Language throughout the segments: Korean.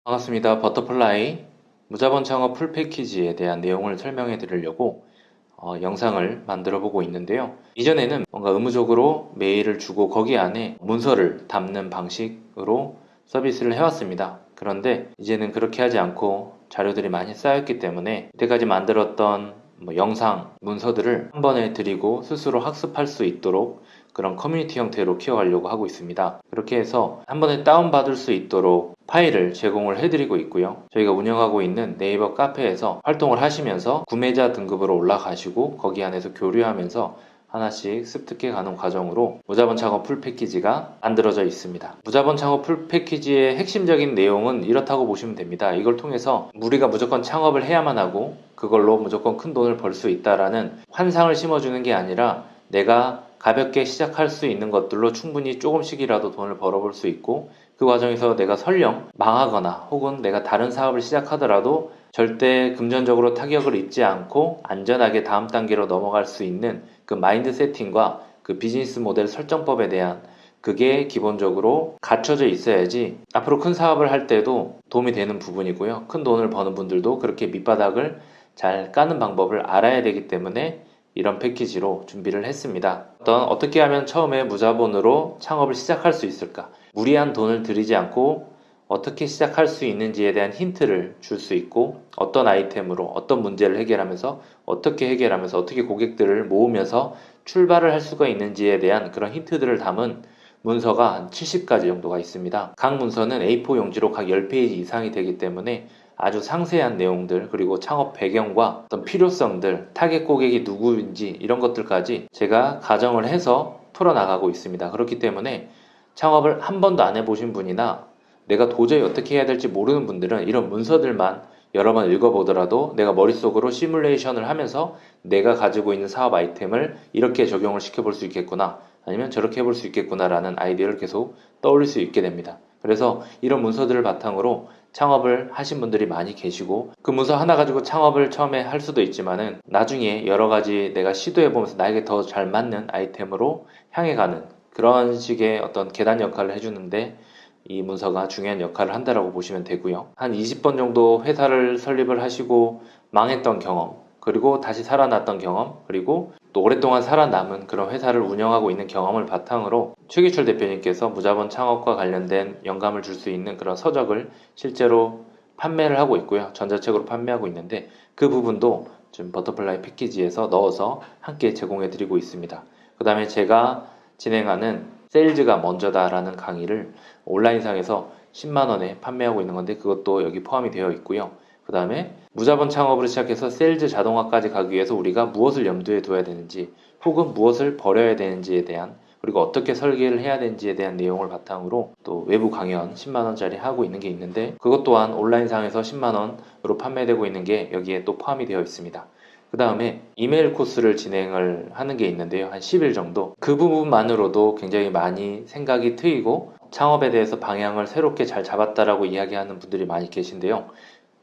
반갑습니다. 버터플라이 무자본 창업 풀 패키지에 대한 내용을 설명해 드리려고 영상을 만들어 보고 있는데요. 이전에는 뭔가 의무적으로 메일을 주고 거기 안에 문서를 담는 방식으로 서비스를 해왔습니다. 그런데 이제는 그렇게 하지 않고 자료들이 많이 쌓였기 때문에 이때까지 만들었던 영상, 문서들을 한 번에 드리고 스스로 학습할 수 있도록 그런 커뮤니티 형태로 키워가려고 하고 있습니다. 그렇게 해서 한 번에 다운받을 수 있도록 파일을 제공을 해드리고 있고요. 저희가 운영하고 있는 네이버 카페에서 활동을 하시면서 구매자 등급으로 올라가시고 거기 안에서 교류하면서 하나씩 습득해 가는 과정으로 무자본 창업 풀 패키지가 만들어져 있습니다. 무자본 창업 풀 패키지의 핵심적인 내용은 이렇다고 보시면 됩니다. 이걸 통해서 우리가 무조건 창업을 해야만 하고 그걸로 무조건 큰 돈을 벌 수 있다라는 환상을 심어주는 게 아니라 내가 가볍게 시작할 수 있는 것들로 충분히 조금씩이라도 돈을 벌어볼 수 있고 그 과정에서 내가 설령 망하거나 혹은 내가 다른 사업을 시작하더라도 절대 금전적으로 타격을 입지 않고 안전하게 다음 단계로 넘어갈 수 있는 그 마인드 세팅과 그 비즈니스 모델 설정법에 대한 그게 기본적으로 갖춰져 있어야지 앞으로 큰 사업을 할 때도 도움이 되는 부분이고요. 큰 돈을 버는 분들도 그렇게 밑바닥을 잘 까는 방법을 알아야 되기 때문에 이런 패키지로 준비를 했습니다. 어떻게 하면 처음에 무자본으로 창업을 시작할 수 있을까? 무리한 돈을 들이지 않고 어떻게 시작할 수 있는지에 대한 힌트를 줄 수 있고 어떤 아이템으로 어떤 문제를 해결하면서 어떻게 고객들을 모으면서 출발을 할 수가 있는지에 대한 그런 힌트들을 담은 문서가 한 70가지 정도가 있습니다. 각 문서는 A4 용지로 각 10페이지 이상이 되기 때문에 아주 상세한 내용들 그리고 창업 배경과 어떤 필요성들, 타겟 고객이 누구인지 이런 것들까지 제가 가정을 해서 풀어나가고 있습니다. 그렇기 때문에 창업을 한 번도 안 해보신 분이나 내가 도저히 어떻게 해야 될지 모르는 분들은 이런 문서들만 여러 번 읽어보더라도 내가 머릿속으로 시뮬레이션을 하면서 내가 가지고 있는 사업 아이템을 이렇게 적용을 시켜볼 수 있겠구나 아니면 저렇게 해볼 수 있겠구나 라는 아이디어를 계속 떠올릴 수 있게 됩니다. 그래서 이런 문서들을 바탕으로 창업을 하신 분들이 많이 계시고 그 문서 하나 가지고 창업을 처음에 할 수도 있지만은 나중에 여러 가지 내가 시도해보면서 나에게 더 잘 맞는 아이템으로 향해 가는 그런 식의 어떤 계단 역할을 해주는데 이 문서가 중요한 역할을 한다라고 보시면 되고요. 한 20번 정도 회사를 설립을 하시고 망했던 경험, 그리고 다시 살아났던 경험, 그리고 또 오랫동안 살아남은 그런 회사를 운영하고 있는 경험을 바탕으로 최기철 대표님께서 무자본 창업과 관련된 영감을 줄 수 있는 그런 서적을 실제로 판매를 하고 있고요. 전자책으로 판매하고 있는데 그 부분도 지금 버터플라이 패키지에서 넣어서 함께 제공해 드리고 있습니다. 그 다음에 제가 진행하는 세일즈가 먼저다라는 강의를 온라인상에서 10만원에 판매하고 있는 건데 그것도 여기 포함이 되어 있고요. 그 다음에 무자본 창업으로 시작해서 세일즈 자동화까지 가기 위해서 우리가 무엇을 염두에 둬야 되는지 혹은 무엇을 버려야 되는지에 대한 그리고 어떻게 설계를 해야 되는지에 대한 내용을 바탕으로 또 외부 강연 10만원짜리 하고 있는 게 있는데 그것 또한 온라인상에서 10만원으로 판매되고 있는 게 여기에 또 포함이 되어 있습니다. 그 다음에 이메일 코스를 진행을 하는 게 있는데요. 한 10일 정도. 그 부분만으로도 굉장히 많이 생각이 트이고 창업에 대해서 방향을 새롭게 잘 잡았다라고 이야기하는 분들이 많이 계신데요.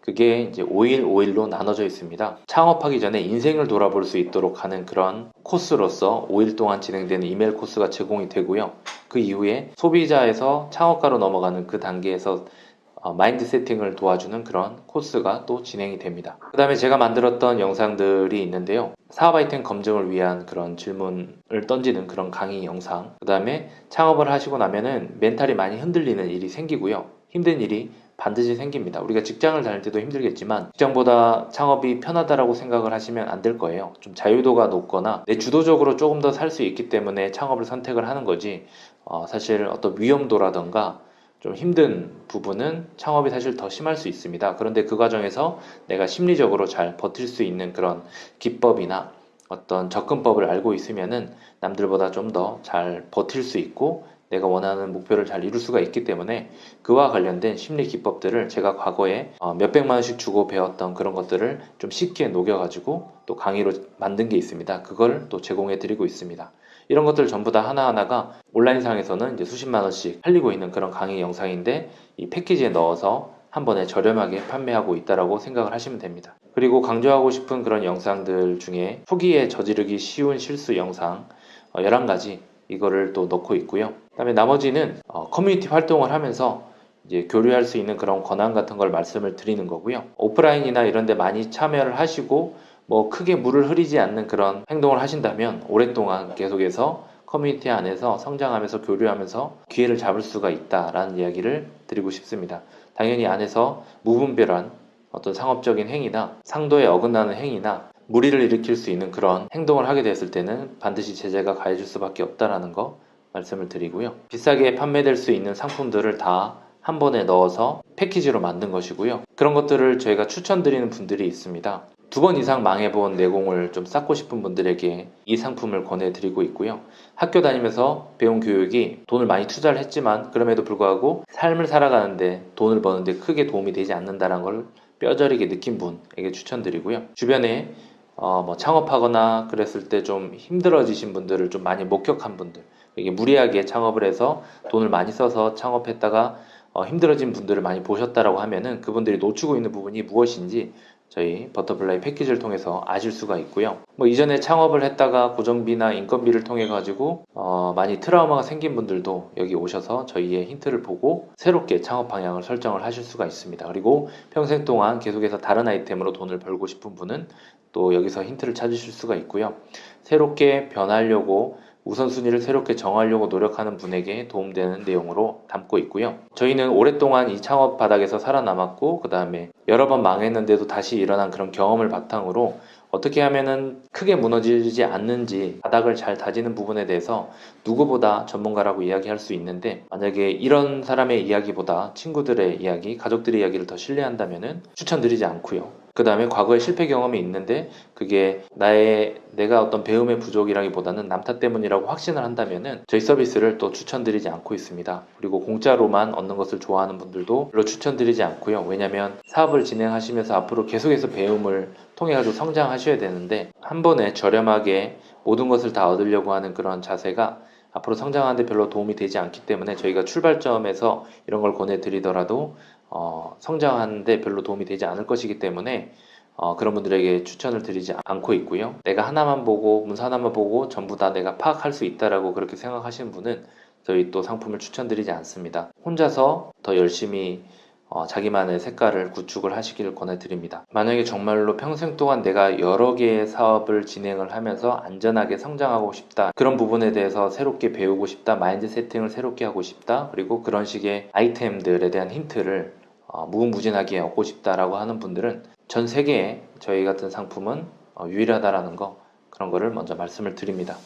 그게 이제 5일 5일로 나눠져 있습니다. 창업하기 전에 인생을 돌아볼 수 있도록 하는 그런 코스로서 5일 동안 진행되는 이메일 코스가 제공이 되고요. 그 이후에 소비자에서 창업가로 넘어가는 그 단계에서 마인드 세팅을 도와주는 그런 코스가 또 진행이 됩니다. 그 다음에 제가 만들었던 영상들이 있는데요. 사업 아이템 검증을 위한 그런 질문을 던지는 그런 강의 영상. 그 다음에 창업을 하시고 나면은 멘탈이 많이 흔들리는 일이 생기고요. 힘든 일이 반드시 생깁니다. 우리가 직장을 다닐 때도 힘들겠지만 직장보다 창업이 편하다라고 생각을 하시면 안 될 거예요. 좀 자유도가 높거나 내 주도적으로 조금 더 살 수 있기 때문에 창업을 선택을 하는 거지 사실 어떤 위험도라던가 좀 힘든 부분은 창업이 사실 더 심할 수 있습니다. 그런데 그 과정에서 내가 심리적으로 잘 버틸 수 있는 그런 기법이나 어떤 접근법을 알고 있으면은 남들보다 좀 더 잘 버틸 수 있고 내가 원하는 목표를 잘 이룰 수가 있기 때문에 그와 관련된 심리 기법들을 제가 과거에 몇백만 원씩 주고 배웠던 그런 것들을 좀 쉽게 녹여가지고 또 강의로 만든 게 있습니다. 그걸 또 제공해 드리고 있습니다. 이런 것들 전부 다 하나하나가 온라인상에서는 이제 수십만 원씩 팔리고 있는 그런 강의 영상인데 이 패키지에 넣어서 한 번에 저렴하게 판매하고 있다라고 생각을 하시면 됩니다. 그리고 강조하고 싶은 그런 영상들 중에 초기에 저지르기 쉬운 실수 영상 11가지 이거를 또 넣고 있고요. 그다음에 나머지는 커뮤니티 활동을 하면서 이제 교류할 수 있는 그런 권한 같은 걸 말씀을 드리는 거고요. 오프라인이나 이런 데 많이 참여를 하시고 뭐 크게 물을 흐리지 않는 그런 행동을 하신다면 오랫동안 계속해서 커뮤니티 안에서 성장하면서 교류하면서 기회를 잡을 수가 있다라는 이야기를 드리고 싶습니다. 당연히 안에서 무분별한 어떤 상업적인 행위나 상도에 어긋나는 행위나 무리를 일으킬 수 있는 그런 행동을 하게 됐을 때는 반드시 제재가 가해질 수밖에 없다라는 거 말씀을 드리고요. 비싸게 판매될 수 있는 상품들을 다 한 번에 넣어서 패키지로 만든 것이고요. 그런 것들을 저희가 추천드리는 분들이 있습니다. 2번 이상 망해본 내공을 좀 쌓고 싶은 분들에게 이 상품을 권해드리고 있고요. 학교 다니면서 배운 교육이 돈을 많이 투자를 했지만 그럼에도 불구하고 삶을 살아가는데 돈을 버는데 크게 도움이 되지 않는다는 걸 뼈저리게 느낀 분에게 추천드리고요. 주변에 뭐 창업하거나 그랬을 때 좀 힘들어지신 분들을 좀 많이 목격한 분들, 이게 무리하게 창업을 해서 돈을 많이 써서 창업했다가 힘들어진 분들을 많이 보셨다라고 하면은 그분들이 놓치고 있는 부분이 무엇인지 저희 버터플라이 패키지를 통해서 아실 수가 있고요. 뭐 이전에 창업을 했다가 고정비나 인건비를 통해 가지고 많이 트라우마가 생긴 분들도 여기 오셔서 저희의 힌트를 보고 새롭게 창업 방향을 설정을 하실 수가 있습니다. 그리고 평생 동안 계속해서 다른 아이템으로 돈을 벌고 싶은 분은 또 여기서 힌트를 찾으실 수가 있고요. 새롭게 변하려고 우선순위를 새롭게 정하려고 노력하는 분에게 도움되는 내용으로 담고 있고요. 저희는 오랫동안 이 창업 바닥에서 살아남았고 그 다음에 여러 번 망했는데도 다시 일어난 그런 경험을 바탕으로 어떻게 하면은 크게 무너지지 않는지 바닥을 잘 다지는 부분에 대해서 누구보다 전문가라고 이야기할 수 있는데, 만약에 이런 사람의 이야기보다 친구들의 이야기, 가족들의 이야기를 더 신뢰한다면은 추천드리지 않고요. 그 다음에 과거에 실패 경험이 있는데 그게 내가 어떤 배움의 부족이라기보다는 남 탓 때문이라고 확신을 한다면은 저희 서비스를 또 추천드리지 않고 있습니다. 그리고 공짜로만 얻는 것을 좋아하는 분들도 별로 추천드리지 않고요. 왜냐면 사업을 진행하시면서 앞으로 계속해서 배움을 통해 가지고 성장하셔야 되는데 한 번에 저렴하게 모든 것을 다 얻으려고 하는 그런 자세가 앞으로 성장하는데 별로 도움이 되지 않기 때문에 저희가 출발점에서 이런 걸 권해드리더라도 성장하는데 별로 도움이 되지 않을 것이기 때문에 그런 분들에게 추천을 드리지 않고 있고요. 내가 하나만 보고 문서 하나만 보고 전부 다 내가 파악할 수 있다라고 그렇게 생각하시는 분은 저희 또 상품을 추천드리지 않습니다. 혼자서 더 열심히 자기만의 색깔을 구축을 하시기를 권해드립니다. 만약에 정말로 평생 동안 내가 여러 개의 사업을 진행을 하면서 안전하게 성장하고 싶다, 그런 부분에 대해서 새롭게 배우고 싶다, 마인드 세팅을 새롭게 하고 싶다, 그리고 그런 식의 아이템들에 대한 힌트를 무궁무진하게 얻고 싶다라고 하는 분들은 전 세계에 저희 같은 상품은 유일하다라는 거, 그런 거를 먼저 말씀을 드립니다.